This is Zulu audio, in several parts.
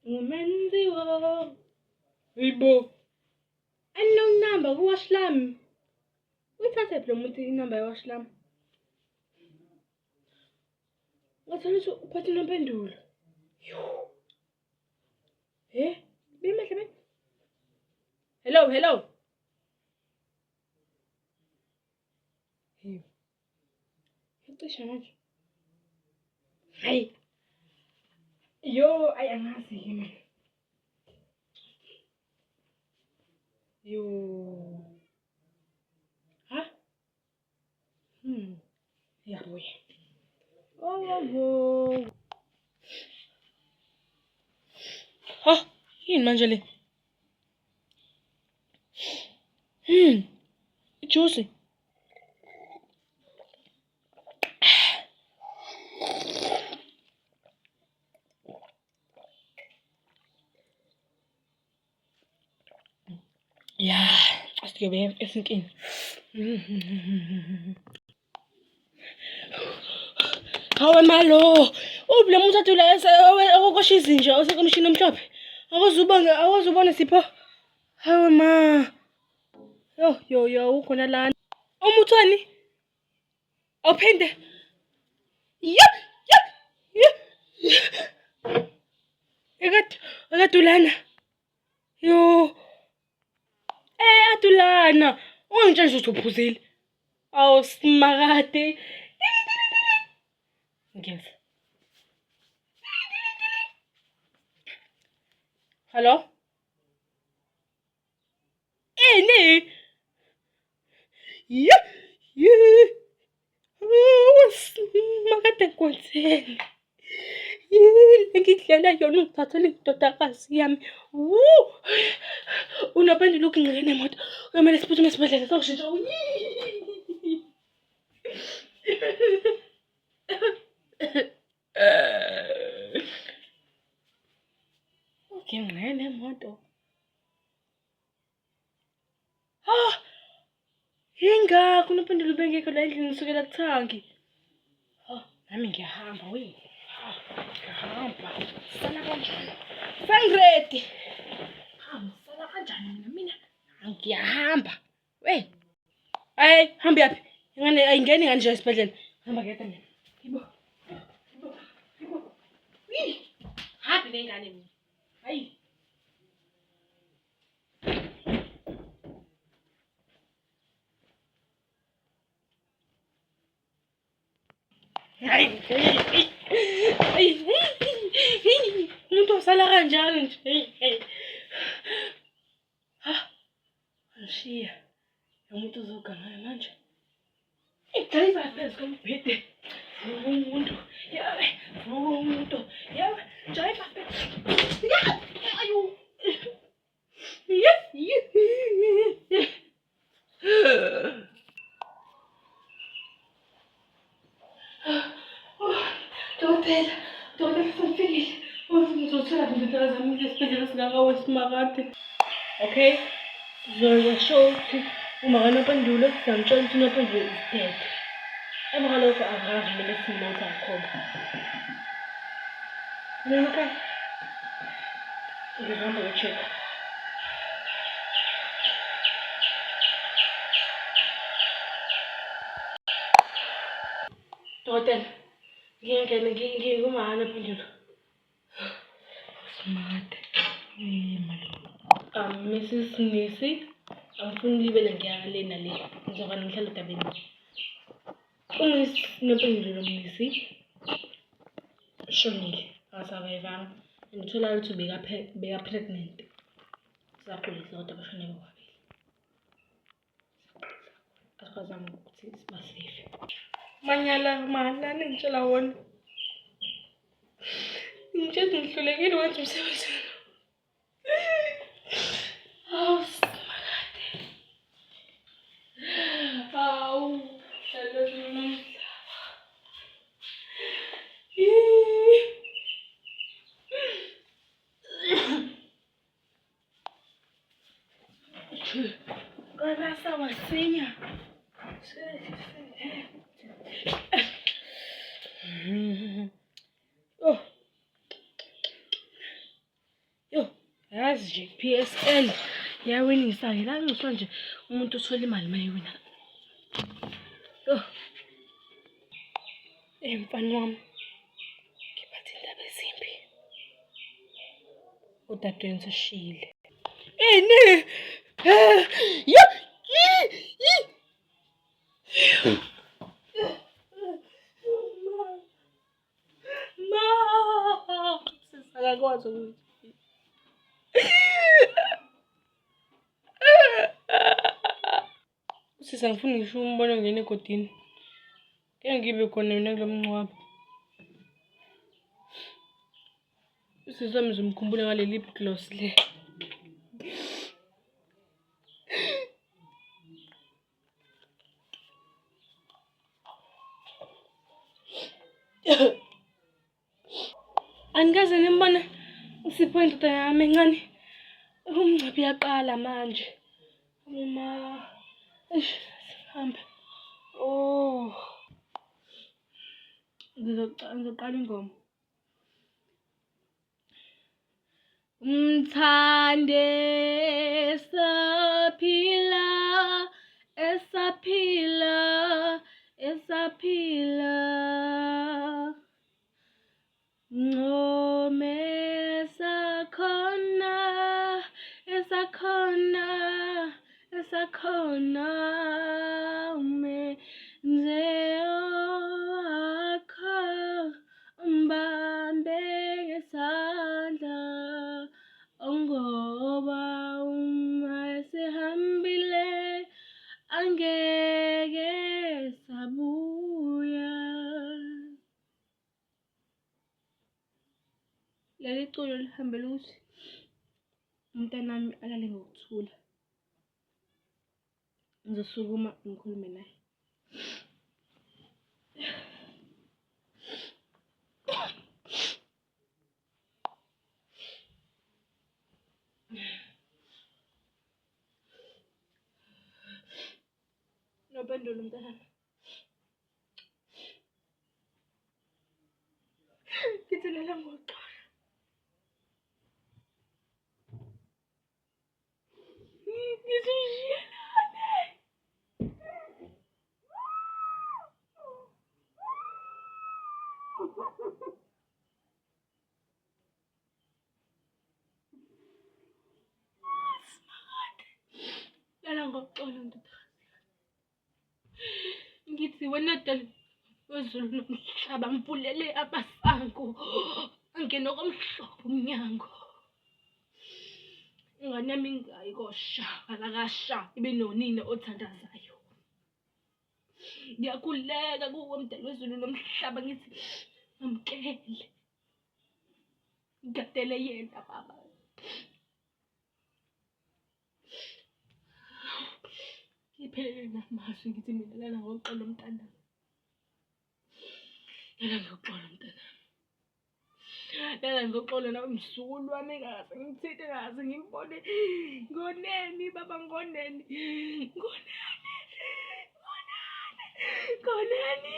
Ngumenziwa. Yibo. Unknown number kuwashlam. Uyithathe phela umuntu inamba yawashlam. Ngathana ukuthi uphathe nompendulo. Bimehle. Hello. Hey. Icisha manje. Hayi. Yo, angazi mina. Yo. Ha? Yabuya. Oh. Ha, yini manje le? Ijuice. Ja, asike be esinkini. Hawe malo. Ubule muntu athula okosha izinja osekomishini omhlophe. Awuzubona sipho. Hawe ma. Yo ukhona lana. Umuthweni. Awuphinde. Yep. Ekadulana. Yo. Adulana. Ungangitshela ukuthi uphuzile. Awu simakade. Ngiyeza. Hello? Ini. Yeah. Simakade kwentseni. Ngidlela yona ungithathele indodakazi yami. Unaphendula ukungcela nemoto. Kumele siphuthume esibhedlela sokushintsha. Ngingcela nemoto. Yingakho unaphendula ubengekho la endlini usukela kuthangi. Nami ngiyahamba we. Ngiyahamba. Sala kanjani? Sengready. Sala kanjani mina? Ngiyahamba. We. Hey, hamba yaphi? Ingane ayingeni ngani nje esibhedlela. Hamba ngedwa mina. Yibo. Happy nengane mina. Hayi. Umuntu osala kanjalo nje. Ngishiya. Umuntu uzoganga manje. Driver phezulu kombhede. Umuntu. Yawe. Driver phezulu. Ayu. Dokotela sifikile. Ngizothola indodakazi yami esibhedlela singakaweSimakade. Okay? Sizosho ukuthi uma kanophendula sizamtshela ukuthi unophendula isiphethe. Emva kwalokho angazi kumele simotha khona. Okay? Ngizihamba ucheck. Dokotela, ngingumama phendula. Smart. Mrs. Nisi, angifuni libele ngiyale nale. Ngizoba ngihlala etabeni. Umiss nophendula Misi. Shonile, akasurvivanga. Ngithola ukuthi beka pregnant. Sakhulisa kodwa bashone bobabili. Asifazana ukuthi siba safe. Manyala ningitshela wona. Ngitshela ngihlulekile wenza umsebenzi. Simakade. Hlala nomhlaba. Kaya wasinya. Yazi nje PSL yawinisa-ke la ngizwa nje umuntu uthola imali mayewina. Oh. Mfana wami. Ngiphathe indaba ezimbi. Udadewenu seshile. Ini! Ya! Ma! Sisakakwazi ukuthi. Sisa ngifuna ngisho umbona ngene egodini. Ngeke ngibe khona mina kulo mncwabo. Usizwa mzumkhumbula ngale lip gloss le. Angikaze nimbone uSipho indoda yami encane. Umncwabi yaqala manje. Uma hamba. Oh. Ngizoqala ingoma. Umthande esaphila Ncome esakhona umenzeo wakho umbambe ngesandla ngoba uma esehambile angeke sabuya. Leli culo lihambela ukuthi umntanami alale ngokuthula. Ngizosukuma ngikhulume naye. Nophendula umntanami. Ngithulela ngoxolo. Lala ngoxolo ndoda. Ngithi wena dala wezulu nomhlaba mvulele amasango angene komhlobo umnyango. Ingane yami ingayikosha alakasha ibe nonina othandazayo. Ngiyakhuleka kuwe mdali wezulu nomhlaba ngithi amkele. Ngadele yena baba. Ngiphelele namazwi ngithi mina lala ngoxolo mntana. Lala ngoxolo mntana. Lala ngoxolo nawe msukulu wami engaze ngithinte engaze ngimbone. Ngoneni baba ngoneni. Ngoneni.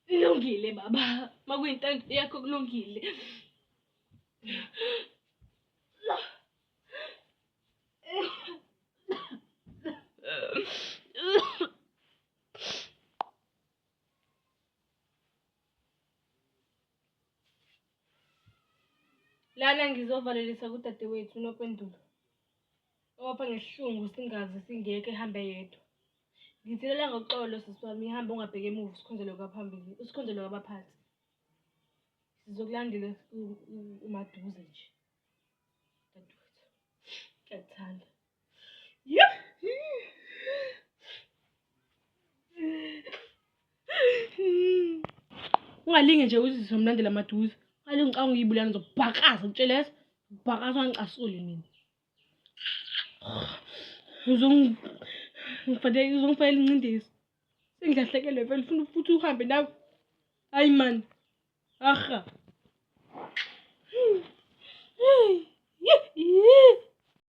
Kulungile baba, makuyintando yakho kulungile. Lana ngizovalelisa kudadewethu uNophendula. Opha ngesihlungu singaze singeke ehambe yedwa. Ngithilela ngoxolo sisi wami ihambe ungabheke emuva usikhonzele kwaphambili, usikhonzele kwabaphansi. Sizokulandela umaduze nje. Dadewethu. Ngiyakuthanda. Ungalinge nje uthi sizomlandela maduze. Ungalinge ngicabanga uyibulala ngizobhakaza utsheleza. Ubhakaza ngicasule mina. Uzongifakela incindezi. Sengilahlekelwe vele ufuna futhi uhambe nawe. Hayi man. Aha.